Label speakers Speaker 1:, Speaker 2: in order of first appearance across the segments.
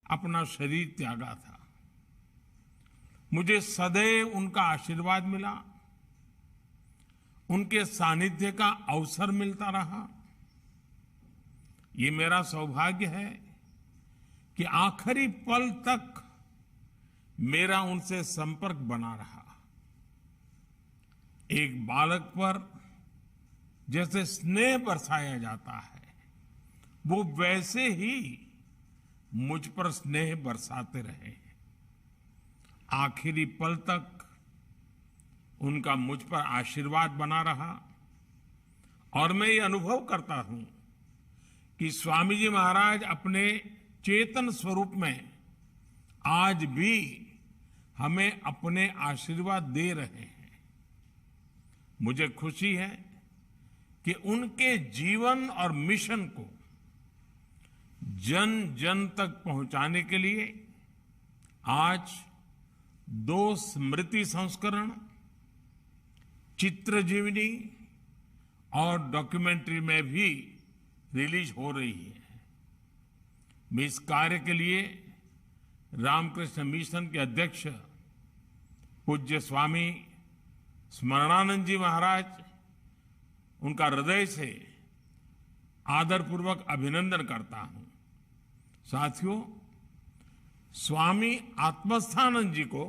Speaker 1: अपना शरीर त्यागा था। मुझे सदैव उनका आशीर्वाद मिला, उनके सानिध्य का अवसर मिलता रहा। ये मेरा सौभाग्य है कि आखिरी पल तक मेरा उनसे संपर्क बना रहा। एक बालक पर जैसे स्नेह बरसाया जाता है, वो वैसे ही मुझ पर स्नेह बरसाते रहे। आखिरी पल तक उनका मुझ पर आशीर्वाद बना रहा। और मैं ये अनुभव करता हूं कि स्वामी जी महाराज अपने चेतन स्वरूप में आज भी हमें अपने आशीर्वाद दे रहे हैं। मुझे खुशी है कि उनके जीवन और मिशन को जन जन तक पहुंचाने के लिए आज 2 स्मृति संस्करण, चित्रजीवनी और डॉक्यूमेंट्री में भी रिलीज हो रही है। मैं इस कार्य के लिए रामकृष्ण मिशन के अध्यक्ष पूज्य स्वामी स्मरणानंद जी महाराज, उनका हृदय से आदरपूर्वक अभिनंदन करता हूं। साथियों, स्वामी आत्मस्थानंद जी को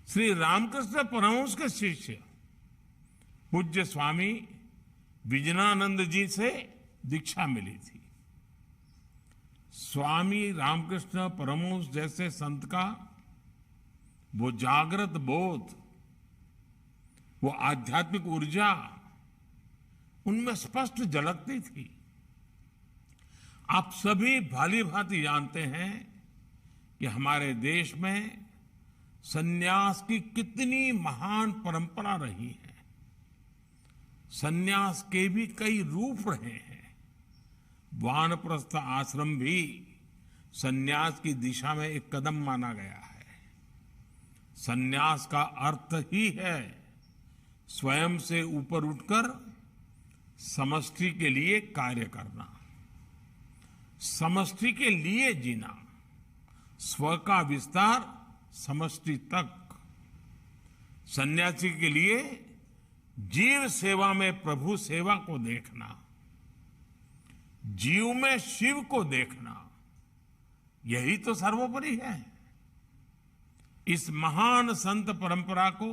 Speaker 1: श्री रामकृष्ण परमहंस के शिष्य पूज्य स्वामी विजनानंद जी से दीक्षा मिली थी। स्वामी रामकृष्ण परमहंस जैसे संत का वो जागृत बोध, वो आध्यात्मिक ऊर्जा उनमें स्पष्ट झलकती थी। आप सभी भाली भांति जानते हैं कि हमारे देश में सन्यास की कितनी महान परंपरा रही है। सन्यास के भी कई रूप रहे हैं। वानप्रस्थ आश्रम भी सन्यास की दिशा में एक कदम माना गया है। सन्यास का अर्थ ही है स्वयं से ऊपर उठकर समष्टि के लिए कार्य करना, समष्टि के लिए जीना, स्व का विस्तार समष्टि तक। सन्यासी के लिए जीव सेवा में प्रभु सेवा को देखना, जीव में शिव को देखना, यही तो सर्वोपरि है। इस महान संत परंपरा को,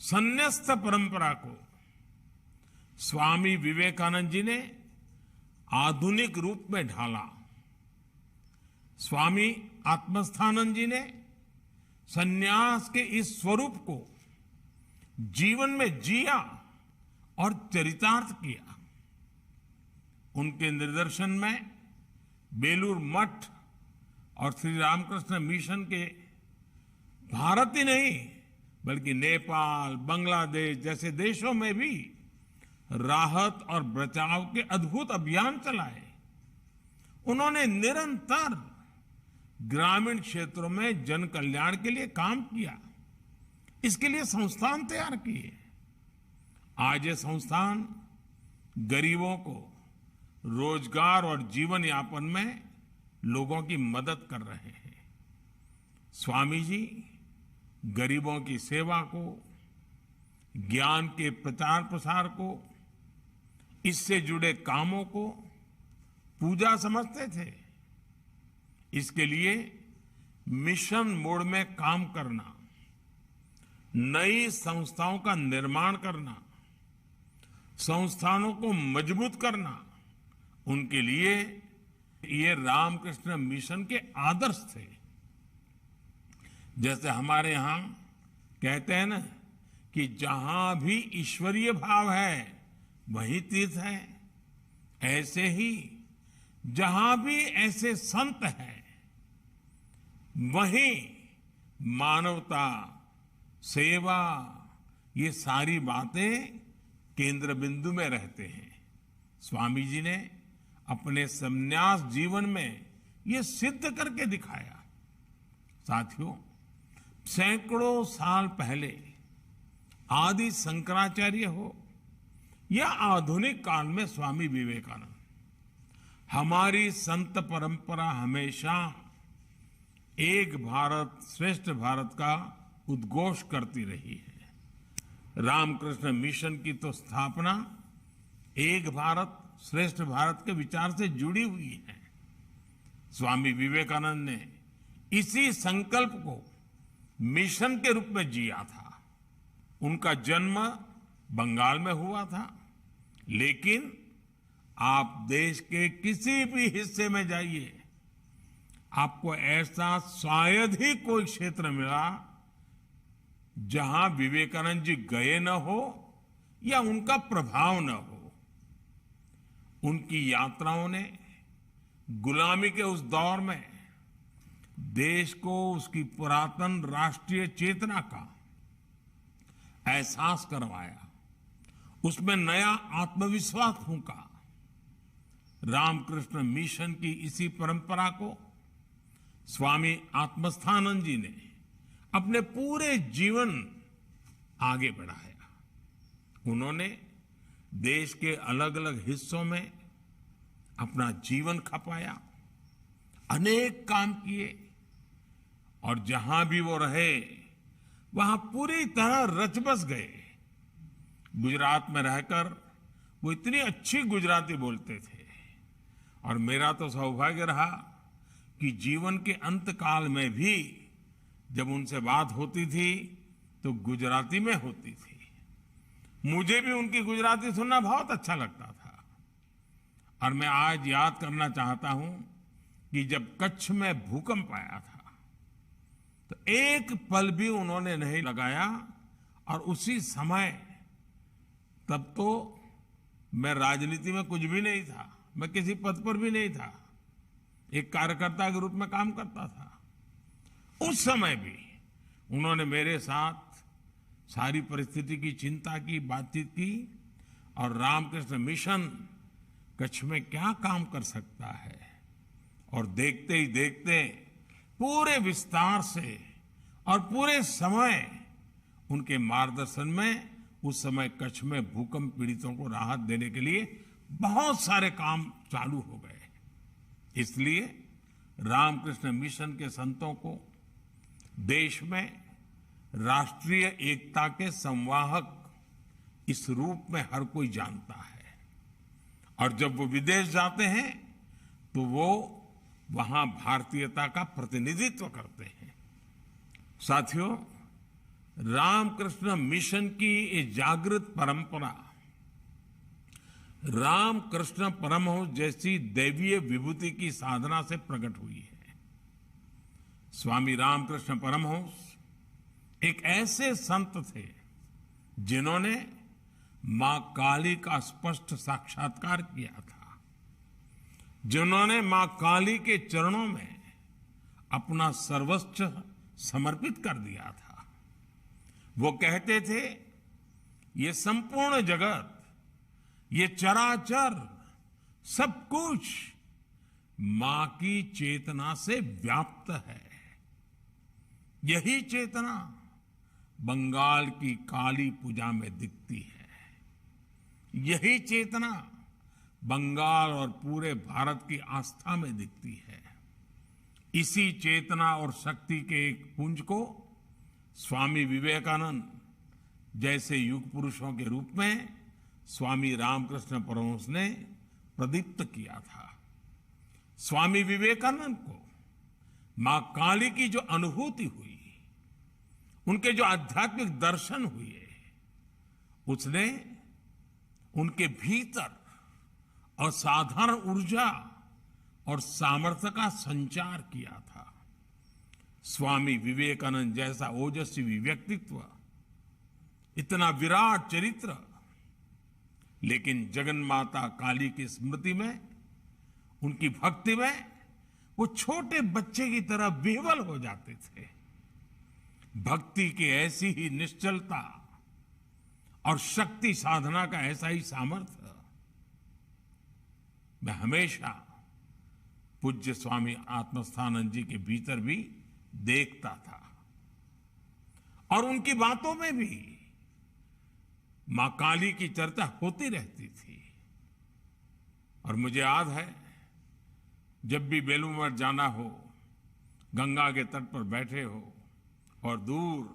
Speaker 1: संन्यस्त परंपरा को स्वामी विवेकानंद जी ने आधुनिक रूप में ढाला। स्वामी आत्मस्थानंद जी ने सन्यास के इस स्वरूप को जीवन में जिया और चरितार्थ किया। उनके निर्देशन में बेलूर मठ और श्री रामकृष्ण मिशन के भारत ही नहीं बल्कि नेपाल, बांग्लादेश जैसे देशों में भी राहत और बचाव के अद्भुत अभियान चलाए। उन्होंने निरंतर ग्रामीण क्षेत्रों में जन कल्याण के लिए काम किया। इसके लिए संस्थान तैयार किए। आज ये संस्थान गरीबों को रोजगार और जीवन यापन में लोगों की मदद कर रहे हैं। स्वामी जी गरीबों की सेवा को, ज्ञान के प्रचार प्रसार को, इससे जुड़े कामों को पूजा समझते थे। इसके लिए मिशन मोड में काम करना, नई संस्थाओं का निर्माण करना, संस्थानों को मजबूत करना, उनके लिए ये रामकृष्ण मिशन के आदर्श थे। जैसे हमारे यहां कहते हैं ना कि जहां भी ईश्वरीय भाव है वहीं तीर्थ है, ऐसे ही जहां भी ऐसे संत हैं वहीं मानवता, सेवा, ये सारी बातें केंद्र बिंदु में रहते हैं। स्वामी जी ने अपने संन्यास जीवन में ये सिद्ध करके दिखाया। साथियों, सैकड़ों साल पहले आदि शंकराचार्य हो या आधुनिक काल में स्वामी विवेकानंद, हमारी संत परंपरा हमेशा एक भारत श्रेष्ठ भारत का उद्घोष करती रही है। रामकृष्ण मिशन की तो स्थापना एक भारत श्रेष्ठ भारत के विचार से जुड़ी हुई है। स्वामी विवेकानंद ने इसी संकल्प को मिशन के रूप में जिया था। उनका जन्म बंगाल में हुआ था, लेकिन आप देश के किसी भी हिस्से में जाइए, आपको ऐसा शायद ही कोई क्षेत्र मिला जहां विवेकानंद जी गए न हो या उनका प्रभाव न हो। उनकी यात्राओं ने गुलामी के उस दौर में देश को उसकी पुरातन राष्ट्रीय चेतना का एहसास करवाया, उसमें नया आत्मविश्वास फूंका। रामकृष्ण मिशन की इसी परंपरा को स्वामी आत्मस्थानंद जी ने अपने पूरे जीवन आगे बढ़ाया। उन्होंने देश के अलग अलग हिस्सों में अपना जीवन खपाया, अनेक काम किए, और जहां भी वो रहे वहां पूरी तरह रच बस गए। गुजरात में रहकर वो इतनी अच्छी गुजराती बोलते थे, और मेरा तो सौभाग्य रहा कि जीवन के अंत काल में भी जब उनसे बात होती थी तो गुजराती में होती थी। मुझे भी उनकी गुजराती सुनना बहुत अच्छा लगता था। और मैं आज याद करना चाहता हूं कि जब कच्छ में भूकंप आया था तो एक पल भी उन्होंने नहीं लगाया, और उसी समय, तब तो मैं राजनीति में कुछ भी नहीं था, मैं किसी पद पर भी नहीं था, एक कार्यकर्ता के रूप में काम करता था। उस समय भी उन्होंने मेरे साथ सारी परिस्थिति की चिंता की, बातचीत की, और रामकृष्ण मिशन कच्छ में क्या काम कर सकता है, और देखते ही देखते पूरे विस्तार से और पूरे समय उनके मार्गदर्शन में उस समय कच्छ में भूकंप पीड़ितों को राहत देने के लिए बहुत सारे काम चालू हो गए। इसलिए रामकृष्ण मिशन के संतों को देश में राष्ट्रीय एकता के संवाहक इस रूप में हर कोई जानता है, और जब वो विदेश जाते हैं तो वो वहां भारतीयता का प्रतिनिधित्व करते हैं। साथियों, रामकृष्ण मिशन की ये जागृत परंपरा रामकृष्ण परमहंस जैसी दैवीय विभूति की साधना से प्रकट हुई है। स्वामी रामकृष्ण परमहंस एक ऐसे संत थे जिन्होंने मां काली का स्पष्ट साक्षात्कार किया था, जिन्होंने मां काली के चरणों में अपना सर्वस्व समर्पित कर दिया था। वो कहते थे, ये संपूर्ण जगत, ये चराचर, सब कुछ मां की चेतना से व्याप्त है। यही चेतना बंगाल की काली पूजा में दिखती है। यही चेतना बंगाल और पूरे भारत की आस्था में दिखती है। इसी चेतना और शक्ति के एक पुंज को स्वामी विवेकानंद जैसे युग पुरुषों के रूप में स्वामी रामकृष्ण परमहंस ने प्रदीप्त किया था। स्वामी विवेकानंद को मां काली की जो अनुभूति हुई, उनके जो आध्यात्मिक दर्शन हुए, उसने उनके भीतर असाधारण ऊर्जा और सामर्थ्य का संचार किया था। स्वामी विवेकानंद जैसा ओजस्वी व्यक्तित्व, इतना विराट चरित्र, लेकिन जगन माता काली की स्मृति में, उनकी भक्ति में वो छोटे बच्चे की तरह विह्वल हो जाते थे। भक्ति की ऐसी ही निश्चलता और शक्ति साधना का ऐसा ही सामर्थ्य मैं हमेशा पूज्य स्वामी आत्मस्थानंद जी के भीतर भी देखता था, और उनकी बातों में भी मां काली की चर्चा होती रहती थी। और मुझे याद है जब भी बेलूर मठ जाना हो, गंगा के तट पर बैठे हो और दूर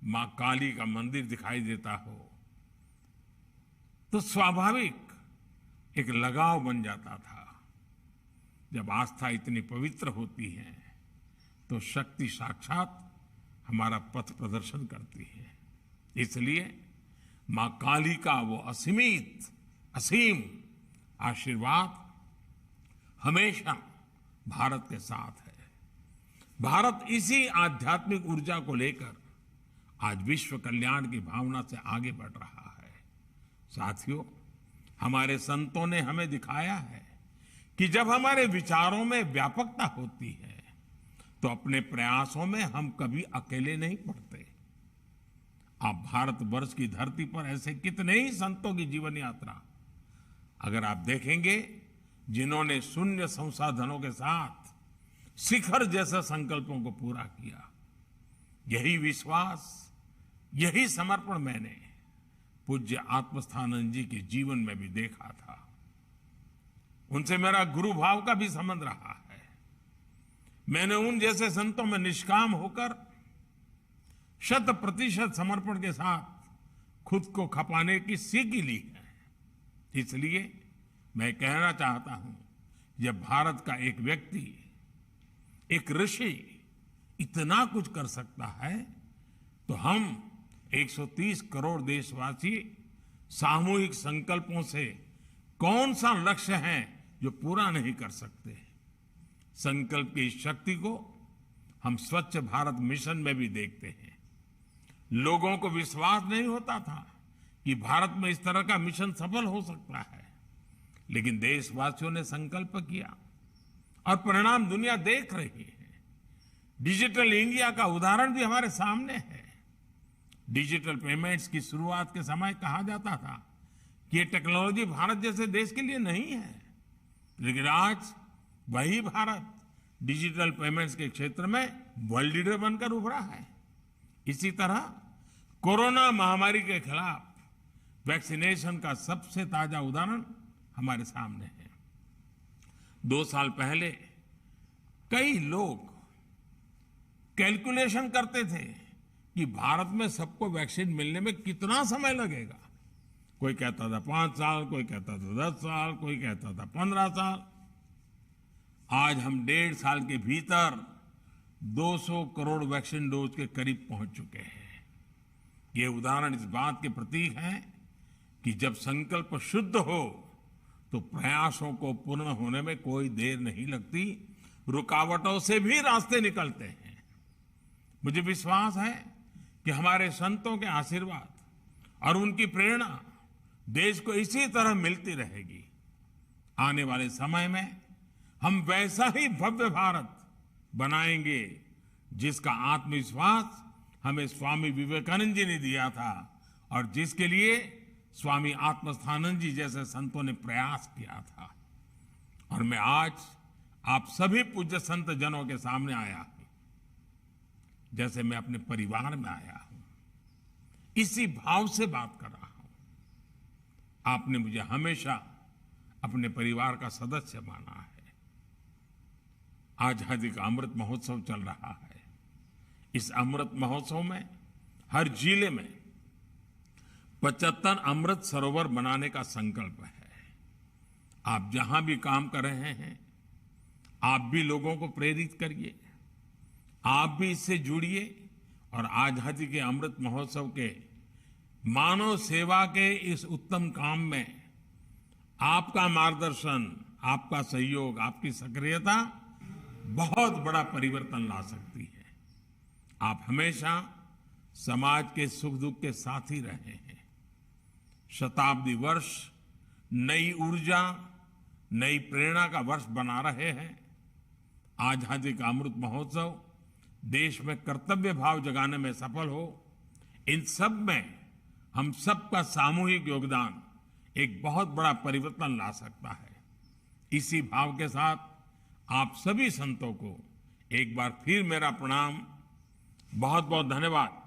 Speaker 1: मां काली का मंदिर दिखाई देता हो, तो स्वाभाविक एक लगाव बन जाता था। जब आस्था इतनी पवित्र होती है तो शक्ति साक्षात हमारा पथ प्रदर्शन करती है। इसलिए मां काली का वो असीम आशीर्वाद हमेशा भारत के साथ है। भारत इसी आध्यात्मिक ऊर्जा को लेकर आज विश्व कल्याण की भावना से आगे बढ़ रहा है। साथियों, हमारे संतों ने हमें दिखाया है कि जब हमारे विचारों में व्यापकता होती है तो अपने प्रयासों में हम कभी अकेले नहीं पड़ते। आप भारतवर्ष की धरती पर ऐसे कितने ही संतों की जीवन यात्रा अगर आप देखेंगे, जिन्होंने शून्य संसाधनों के साथ शिखर जैसे संकल्पों को पूरा किया। यही विश्वास, यही समर्पण मैंने पूज्य आत्मस्थानंद जी के जीवन में भी देखा था। उनसे मेरा गुरु भाव का भी संबंध रहा है। मैंने उन जैसे संतों में निष्काम होकर 100% समर्पण के साथ खुद को खपाने की सीख ली है। इसलिए मैं कहना चाहता हूं, जब भारत का एक व्यक्ति, एक ऋषि इतना कुछ कर सकता है तो हम 130 करोड़ देशवासी सामूहिक संकल्पों से कौन सा लक्ष्य है जो पूरा नहीं कर सकते। संकल्प की शक्ति को हम स्वच्छ भारत मिशन में भी देखते हैं। लोगों को विश्वास नहीं होता था कि भारत में इस तरह का मिशन सफल हो सकता है, लेकिन देशवासियों ने संकल्प किया और परिणाम दुनिया देख रही है। डिजिटल इंडिया का उदाहरण भी हमारे सामने है। डिजिटल पेमेंट्स की शुरुआत के समय कहा जाता था कि ये टेक्नोलॉजी भारत जैसे देश के लिए नहीं है, लेकिन आज वही भारत डिजिटल पेमेंट्स के क्षेत्र में वर्ल्ड लीडर बनकर उभरा है। इसी तरह कोरोना महामारी के खिलाफ वैक्सीनेशन का सबसे ताजा उदाहरण हमारे सामने है। 2 साल पहले कई लोग कैलकुलेशन करते थे कि भारत में सबको वैक्सीन मिलने में कितना समय लगेगा। कोई कहता था 5 साल, कोई कहता था 10 साल, कोई कहता था 15 साल। आज हम 1.5 साल के भीतर 200 करोड़ वैक्सीन डोज के करीब पहुंच चुके हैं। ये उदाहरण इस बात के प्रतीक है कि जब संकल्प शुद्ध हो तो प्रयासों को पूर्ण होने में कोई देर नहीं लगती, रुकावटों से भी रास्ते निकलते हैं। मुझे विश्वास है कि हमारे संतों के आशीर्वाद और उनकी प्रेरणा देश को इसी तरह मिलती रहेगी। आने वाले समय में हम वैसा ही भव्य भारत बनाएंगे जिसका आत्मविश्वास हमें स्वामी विवेकानंद जी ने दिया था और जिसके लिए स्वामी आत्मस्थानंद जी जैसे संतों ने प्रयास किया था। और मैं आज आप सभी पूज्य संत जनों के सामने आया हूं जैसे मैं अपने परिवार में आया हूं। इसी भाव से बात कर रहा हूं। आपने मुझे हमेशा अपने परिवार का सदस्य माना है। आजादी का अमृत महोत्सव चल रहा है। इस अमृत महोत्सव में हर जिले में 75 अमृत सरोवर बनाने का संकल्प है। आप जहां भी काम कर रहे हैं, आप भी लोगों को प्रेरित करिए, आप भी इससे जुड़िए और आजादी के अमृत महोत्सव के मानव सेवा के इस उत्तम काम में आपका मार्गदर्शन, आपका सहयोग, आपकी सक्रियता बहुत बड़ा परिवर्तन ला सकती है। आप हमेशा समाज के सुख दुख के साथ ही रहे हैं। शताब्दी वर्ष नई ऊर्जा, नई प्रेरणा का वर्ष बना रहे हैं। आजादी का अमृत महोत्सव देश में कर्तव्य भाव जगाने में सफल हो, इन सब में हम सबका सामूहिक योगदान एक बहुत बड़ा परिवर्तन ला सकता है। इसी भाव के साथ आप सभी संतों को एक बार फिर मेरा प्रणाम, बहुत बहुत धन्यवाद।